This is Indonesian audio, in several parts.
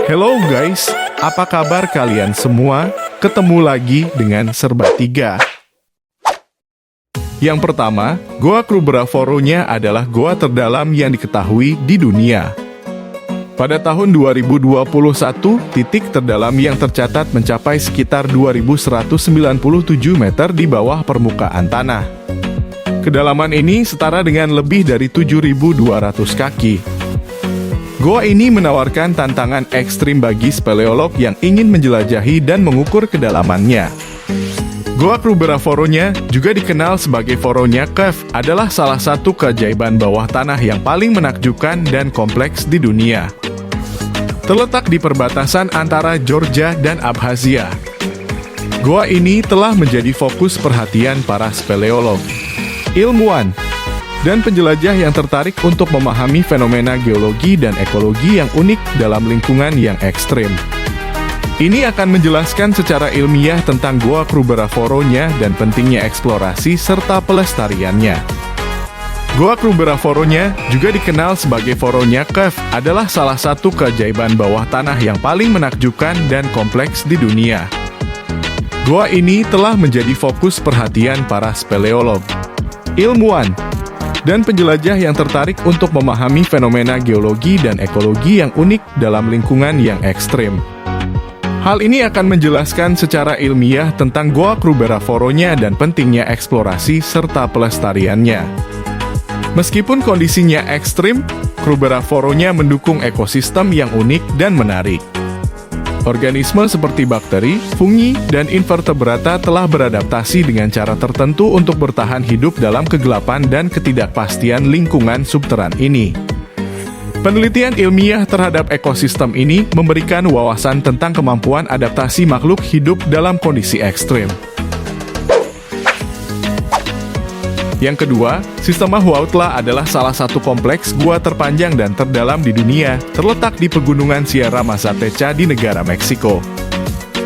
Hello guys, apa kabar kalian semua? Ketemu lagi dengan Serba 3. Yang pertama, Goa Krubera-Foronya adalah goa terdalam yang diketahui di dunia. Pada tahun 2021, titik terdalam yang tercatat mencapai sekitar 2.197 meter di bawah permukaan tanah. Kedalaman ini setara dengan lebih dari 7.200 kaki. Goa ini menawarkan tantangan ekstrim bagi speleolog yang ingin menjelajahi dan mengukur kedalamannya. Goa Krubera-Foronya, juga dikenal sebagai Foronya Cave, adalah salah satu keajaiban bawah tanah yang paling menakjubkan dan kompleks di dunia. Terletak di perbatasan antara Georgia dan Abkhazia. Goa ini telah menjadi fokus perhatian para speleolog, ilmuwan, dan penjelajah yang tertarik untuk memahami fenomena geologi dan ekologi yang unik dalam lingkungan yang ekstrim. Ini akan menjelaskan secara ilmiah tentang Goa Krubera-Foronya dan pentingnya eksplorasi serta pelestariannya. Goa Krubera-Foronya, juga dikenal sebagai Foronya Cave, adalah salah satu keajaiban bawah tanah yang paling menakjubkan dan kompleks di dunia. Goa ini telah menjadi fokus perhatian para speleolog, ilmuwan, dan penjelajah yang tertarik untuk memahami fenomena geologi dan ekologi yang unik dalam lingkungan yang ekstrim. Hal ini akan menjelaskan secara ilmiah tentang Goa Krubera-Foronya dan pentingnya eksplorasi serta pelestariannya. Meskipun kondisinya ekstrim, Krubera-Foronya mendukung ekosistem yang unik dan menarik. Organisme seperti bakteri, fungi, dan invertebrata telah beradaptasi dengan cara tertentu untuk bertahan hidup dalam kegelapan dan ketidakpastian lingkungan subteran ini. Penelitian ilmiah terhadap ekosistem ini memberikan wawasan tentang kemampuan adaptasi makhluk hidup dalam kondisi ekstrim. Yang kedua, Sistema Huautla adalah salah satu kompleks gua terpanjang dan terdalam di dunia, terletak di pegunungan Sierra Mazateca di negara Meksiko.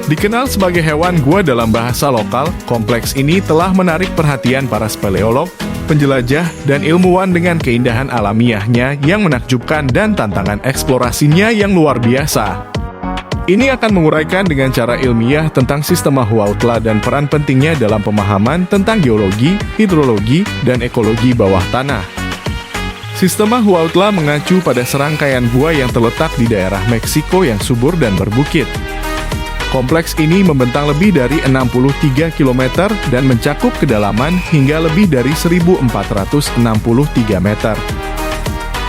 Dikenal sebagai hewan gua dalam bahasa lokal, kompleks ini telah menarik perhatian para speleolog, penjelajah, dan ilmuwan dengan keindahan alamiahnya yang menakjubkan dan tantangan eksplorasinya yang luar biasa. Ini akan menguraikan dengan cara ilmiah tentang Sistema Huautla dan peran pentingnya dalam pemahaman tentang geologi, hidrologi, dan ekologi bawah tanah. Sistema Huautla mengacu pada serangkaian gua yang terletak di daerah Meksiko yang subur dan berbukit. Kompleks ini membentang lebih dari 63 km dan mencakup kedalaman hingga lebih dari 1.463 meter.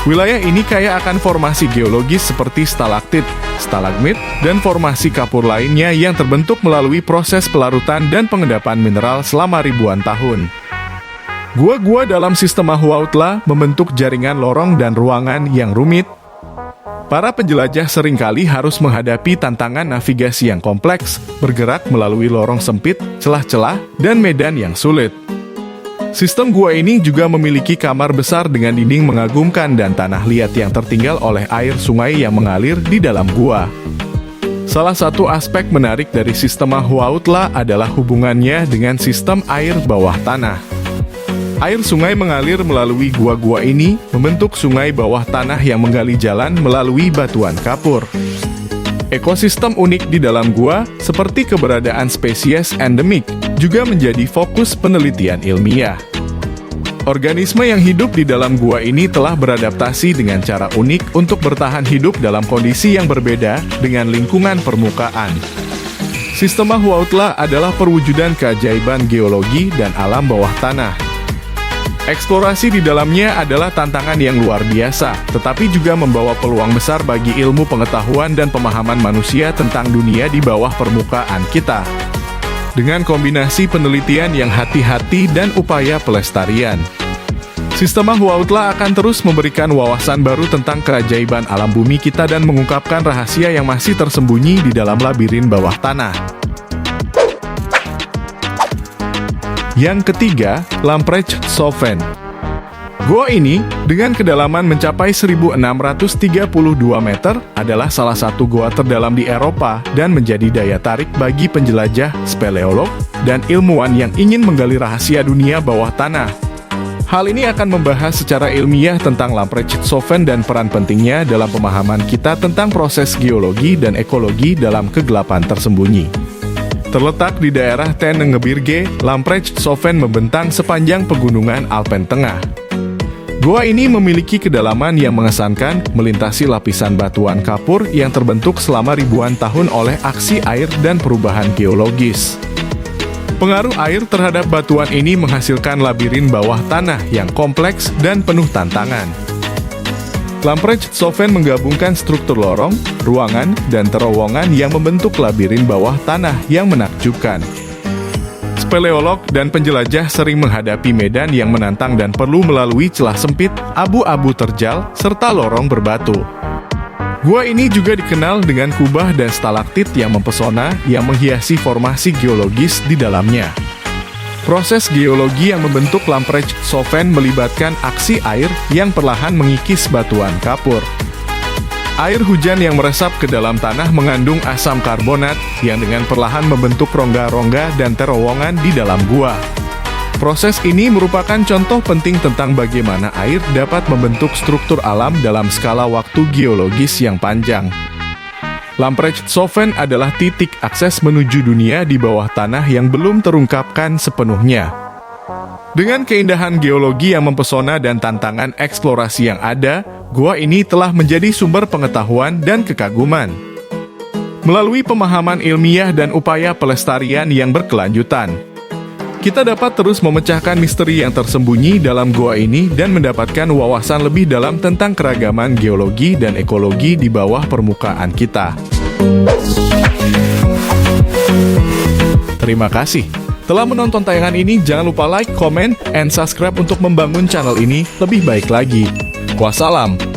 Wilayah ini kaya akan formasi geologis seperti stalaktit, stalagmit, dan formasi kapur lainnya yang terbentuk melalui proses pelarutan dan pengendapan mineral selama ribuan tahun. Gua-gua dalam Sistema Huautla membentuk jaringan lorong dan ruangan yang rumit. Para penjelajah seringkali harus menghadapi tantangan navigasi yang kompleks, bergerak melalui lorong sempit, celah-celah, dan medan yang sulit. Sistem gua ini juga memiliki kamar besar dengan dinding mengagumkan dan tanah liat yang tertinggal oleh air sungai yang mengalir di dalam gua. Salah satu aspek menarik dari Sistema Huautla adalah hubungannya dengan sistem air bawah tanah. Air sungai mengalir melalui gua-gua ini, membentuk sungai bawah tanah yang menggali jalan melalui batuan kapur. Ekosistem unik di dalam gua, seperti keberadaan spesies endemik, juga menjadi fokus penelitian ilmiah. Organisme yang hidup di dalam gua ini telah beradaptasi dengan cara unik untuk bertahan hidup dalam kondisi yang berbeda dengan lingkungan permukaan. Sistema Huautla adalah perwujudan keajaiban geologi dan alam bawah tanah. Eksplorasi di dalamnya adalah tantangan yang luar biasa, tetapi juga membawa peluang besar bagi ilmu pengetahuan dan pemahaman manusia tentang dunia di bawah permukaan kita. Dengan kombinasi penelitian yang hati-hati dan upaya pelestarian, Sistema Huautla akan terus memberikan wawasan baru tentang keajaiban alam bumi kita dan mengungkapkan rahasia yang masih tersembunyi di dalam labirin bawah tanah. Yang ketiga, Lamprecht-Sauven. Gua ini, dengan kedalaman mencapai 1.632 meter, adalah salah satu gua terdalam di Eropa dan menjadi daya tarik bagi penjelajah, speleolog, dan ilmuwan yang ingin menggali rahasia dunia bawah tanah. Hal ini akan membahas secara ilmiah tentang Lamprechtsofen dan peran pentingnya dalam pemahaman kita tentang proses geologi dan ekologi dalam kegelapan tersembunyi. Terletak di daerah Tennengebirge, Lamprechtsofen membentang sepanjang pegunungan Alpen Tengah. Gua ini memiliki kedalaman yang mengesankan, melintasi lapisan batuan kapur yang terbentuk selama ribuan tahun oleh aksi air dan perubahan geologis. Pengaruh air terhadap batuan ini menghasilkan labirin bawah tanah yang kompleks dan penuh tantangan. Lamprechtsofen menggabungkan struktur lorong, ruangan, dan terowongan yang membentuk labirin bawah tanah yang menakjubkan. Speleolog dan penjelajah sering menghadapi medan yang menantang dan perlu melalui celah sempit, abu-abu terjal, serta lorong berbatu. Gua ini juga dikenal dengan kubah dan stalaktit yang mempesona yang menghiasi formasi geologis di dalamnya. Proses geologi yang membentuk Lamprechtsofen melibatkan aksi air yang perlahan mengikis batuan kapur. Air hujan yang meresap ke dalam tanah mengandung asam karbonat yang dengan perlahan membentuk rongga-rongga dan terowongan di dalam gua. Proses ini merupakan contoh penting tentang bagaimana air dapat membentuk struktur alam dalam skala waktu geologis yang panjang. Lamprechtsofen adalah titik akses menuju dunia di bawah tanah yang belum terungkapkan sepenuhnya. Dengan keindahan geologi yang mempesona dan tantangan eksplorasi yang ada, gua ini telah menjadi sumber pengetahuan dan kekaguman. Melalui pemahaman ilmiah dan upaya pelestarian yang berkelanjutan, kita dapat terus memecahkan misteri yang tersembunyi dalam gua ini dan mendapatkan wawasan lebih dalam tentang keragaman geologi dan ekologi di bawah permukaan kita. Terima kasih telah menonton tayangan ini. Jangan lupa like, comment, and subscribe untuk membangun channel ini lebih baik lagi. Wassalam.